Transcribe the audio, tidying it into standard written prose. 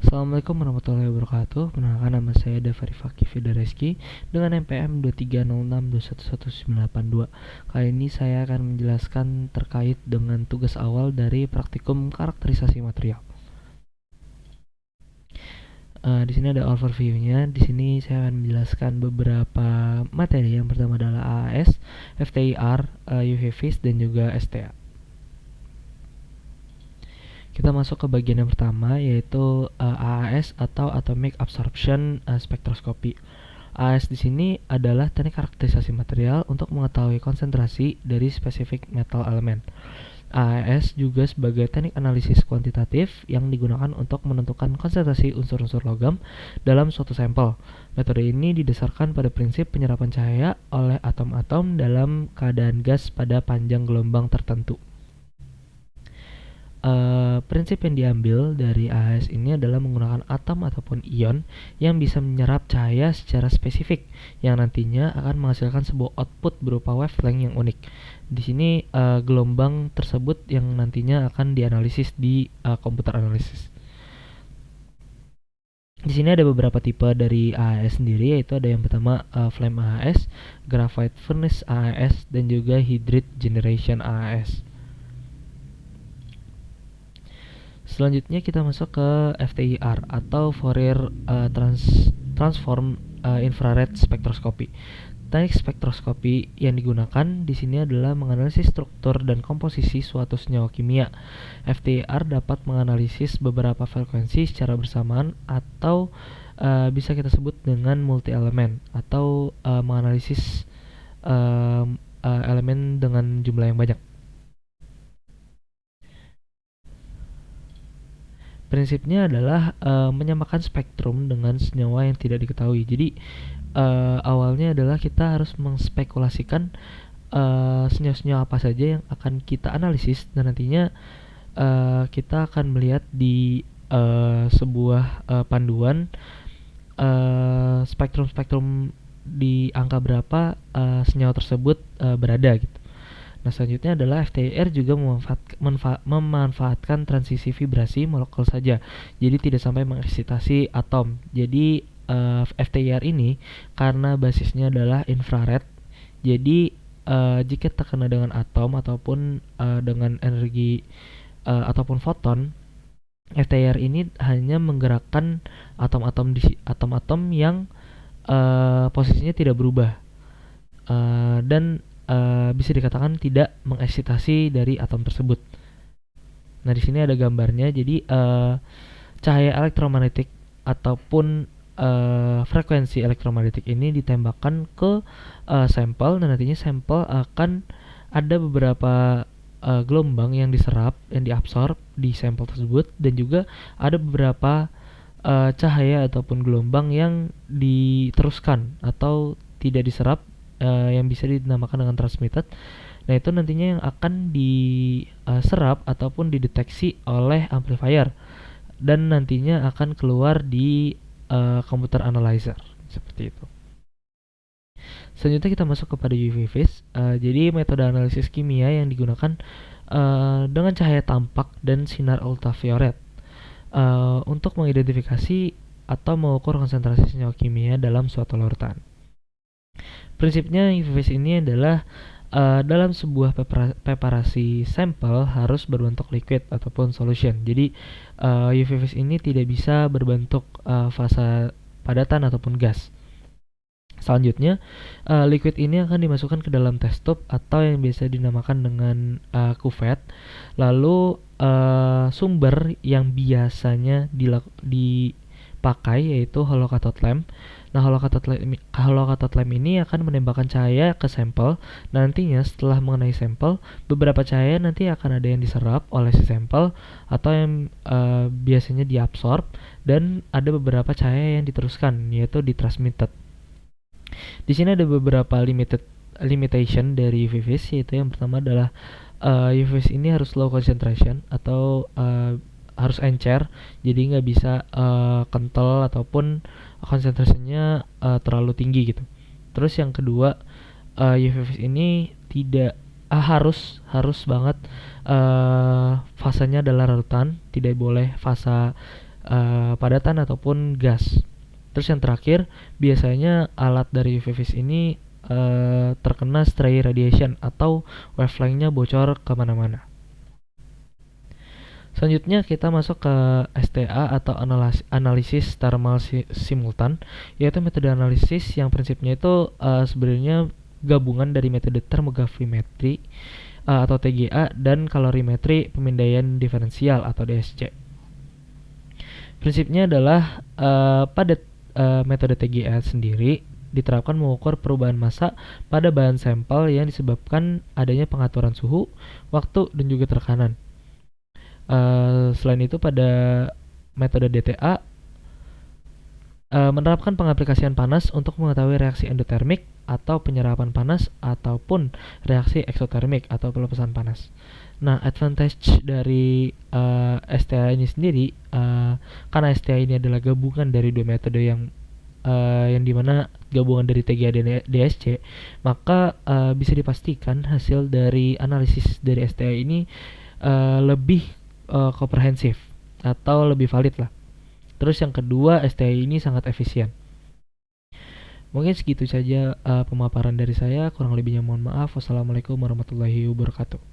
Assalamualaikum warahmatullahi wabarakatuh. Perkenalkan, nama saya Davari Fakih Fidareski dengan NPM 2306211982. Kali ini saya akan menjelaskan terkait dengan tugas awal dari praktikum karakterisasi material. Di sini ada overview-nya. Di sini saya akan menjelaskan beberapa materi. Yang pertama adalah AAS, FTIR, UV Phase, dan juga STA. Kita masuk ke bagian yang pertama, yaitu AAS atau Atomic Absorption Spectroscopy. AAS di sini adalah teknik karakterisasi material untuk mengetahui konsentrasi dari spesifik metal elemen. AAS juga sebagai teknik analisis kuantitatif yang digunakan untuk menentukan konsentrasi unsur-unsur logam dalam suatu sampel. Metode ini didasarkan pada prinsip penyerapan cahaya oleh atom-atom dalam keadaan gas pada panjang gelombang tertentu. Prinsip yang diambil dari AAS ini adalah menggunakan atom ataupun ion yang bisa menyerap cahaya secara spesifik, yang nantinya akan menghasilkan sebuah output berupa wavelength yang unik. Di sini gelombang tersebut yang nantinya akan dianalisis di komputer analisis. Di sini ada beberapa tipe dari AAS sendiri, yaitu ada yang pertama flame AAS, graphite furnace AAS, dan juga hybrid generation AAS. Selanjutnya kita masuk ke FTIR atau Fourier Transform Infrared Spectroscopy. Teknik spektroskopi yang digunakan di sini adalah menganalisis struktur dan komposisi suatu senyawa kimia. FTIR dapat menganalisis beberapa frekuensi secara bersamaan atau bisa kita sebut dengan multi elemen, atau menganalisis elemen dengan jumlah yang banyak. Prinsipnya adalah menyamakan spektrum dengan senyawa yang tidak diketahui. Jadi awalnya adalah kita harus mengspekulasikan senyawa-senyawa apa saja yang akan kita analisis, dan nantinya kita akan melihat di sebuah panduan spektrum-spektrum di angka berapa senyawa tersebut berada gitu. Nah, selanjutnya adalah FTIR juga memanfaatkan transisi vibrasi molekul saja, jadi tidak sampai mengeksitasi atom. Jadi FTIR ini karena basisnya adalah infrared, jadi jika terkena dengan atom ataupun dengan energi ataupun foton, FTIR ini hanya menggerakkan atom-atom yang posisinya tidak berubah dan bisa dikatakan tidak mengeksitasi dari atom tersebut. Nah, di sini ada gambarnya. Jadi cahaya elektromagnetik ataupun frekuensi elektromagnetik ini ditembakkan ke sampel, dan nantinya sampel akan ada beberapa gelombang yang diserap, yang diabsorb di sampel tersebut, dan juga ada beberapa cahaya ataupun gelombang yang diteruskan atau tidak diserap, yang bisa dinamakan dengan transmitted. Nah, itu nantinya yang akan diserap ataupun dideteksi oleh amplifier, dan nantinya akan keluar di computer analyzer seperti itu. Selanjutnya kita masuk kepada UV phase. Jadi metode analisis kimia yang digunakan dengan cahaya tampak dan sinar ultraviolet untuk mengidentifikasi atau mengukur konsentrasi senyawa kimia dalam suatu larutan. Prinsipnya UV phase ini adalah dalam sebuah preparasi sampel harus berbentuk liquid ataupun solution. Jadi UV phase ini tidak bisa berbentuk fasa padatan ataupun gas. Selanjutnya liquid ini akan dimasukkan ke dalam test tube atau yang biasa dinamakan dengan cuvette. Lalu sumber yang biasanya dipakai yaitu hollow cathode lamp. Nah, hollow cathode lamp ini akan menembakkan cahaya ke sampel. Nantinya setelah mengenai sampel, beberapa cahaya nanti akan ada yang diserap oleh si sampel atau yang biasanya diabsorb, dan ada beberapa cahaya yang diteruskan yaitu ditransmitted. Di sini ada beberapa limitation dari UV phase, yaitu yang pertama adalah UV phase ini harus low concentration atau harus encer, jadi nggak bisa kental ataupun konsentrasinya terlalu tinggi gitu. Terus yang kedua, UV phase ini tidak harus banget fasanya adalah larutan, tidak boleh fasa padatan ataupun gas. Terus yang terakhir, biasanya alat dari UV-Vis ini terkena stray radiation atau wavelength-nya bocor kemana-mana. Selanjutnya kita masuk ke STA atau analisis thermal simultan, yaitu metode analisis yang prinsipnya itu sebenarnya gabungan dari metode termogravimetri atau TGA dan kalorimetri pemindaian diferensial atau DSC. Prinsipnya adalah pada metode TGA sendiri diterapkan mengukur perubahan massa pada bahan sampel yang disebabkan adanya pengaturan suhu, waktu, dan juga tekanan. Selain itu pada metode DTA menerapkan pengaplikasian panas untuk mengetahui reaksi endotermik atau penyerapan panas ataupun reaksi eksotermik atau pelepasan panas. Nah, advantage dari STA ini sendiri karena STA ini adalah gabungan dari dua metode yang dimana gabungan dari TGA dan DSC, maka bisa dipastikan hasil dari analisis dari STA ini lebih komprehensif atau lebih valid lah. Terus yang kedua, STI ini sangat efisien. Mungkin segitu saja pemaparan dari saya, kurang lebihnya mohon maaf. Wassalamualaikum warahmatullahi wabarakatuh.